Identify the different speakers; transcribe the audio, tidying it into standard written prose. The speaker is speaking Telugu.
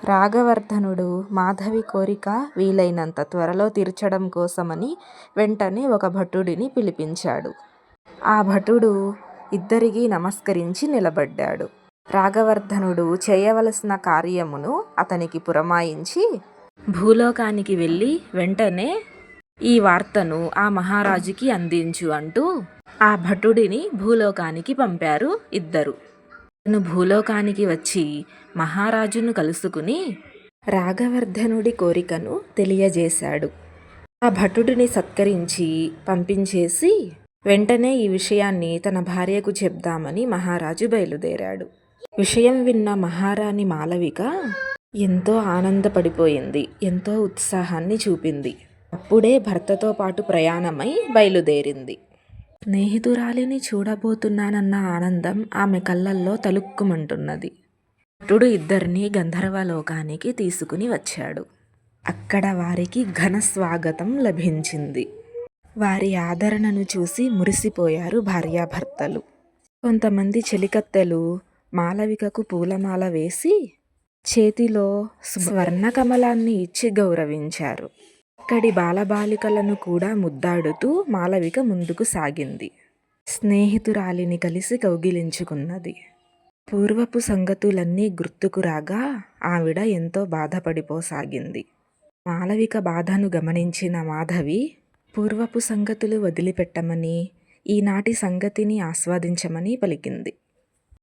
Speaker 1: రాగవర్ధనుడు మాధవి కోరిక వీలైనంత త్వరలో తీర్చడం కోసమని వెంటనే ఒక భటుడిని పిలిపించాడు. ఆ భటుడు ఇద్దరికీ నమస్కరించి నిలబడ్డాడు. రాగవర్ధనుడు చేయవలసిన కార్యమును అతనికి పురమాయించి భూలోకానికి వెళ్ళి వెంటనే ఈ వార్తను ఆ మహారాజుకి అందించు అంటూ ఆ భటుడిని భూలోకానికి పంపారు ఇద్దరు. అతను భూలోకానికి వచ్చి మహారాజును కలుసుకుని రాగవర్ధనుడి కోరికను తెలియజేశాడు. ఆ భటుడిని సత్కరించి పంపించేసి వెంటనే ఈ విషయాన్ని తన భార్యకు చెప్దామని మహారాజు బయలుదేరాడు. విషయం విన్న మహారాణి మాలవిక ఎంతో ఆనందపడిపోయింది. ఎంతో ఉత్సాహాన్ని చూపింది. అప్పుడే భర్తతో పాటు ప్రయాణమై బయలుదేరింది. స్నేహితురాలిని చూడబోతున్నానన్న ఆనందం ఆమె కళ్ళల్లో తలుక్కుమంటున్నది. భటుడు ఇద్దరిని గంధర్వలోకానికి తీసుకుని వచ్చాడు. అక్కడ వారికి ఘన స్వాగతం లభించింది. వారి ఆదరణను చూసి మురిసిపోయారు భార్యాభర్తలు. కొంతమంది చెలికత్తెలు మాలవికకు పూలమాల వేసి చేతిలో స్వర్ణకమలాన్ని ఇచ్చి గౌరవించారు. అక్కడి బాలబాలికలను కూడా ముద్దాడుతూ మాలవిక ముందుకు సాగింది. స్నేహితురాలిని కలిసి కౌగిలించుకున్నది. పూర్వపు సంగతులన్నీ గుర్తుకు రాగా ఆవిడ ఎంతో బాధపడిపోసాగింది. మాలవిక బాధను గమనించిన మాధవి పూర్వపు సంగతులు వదిలిపెట్టమని, ఈనాటి సంగతిని ఆస్వాదించమని పలికింది.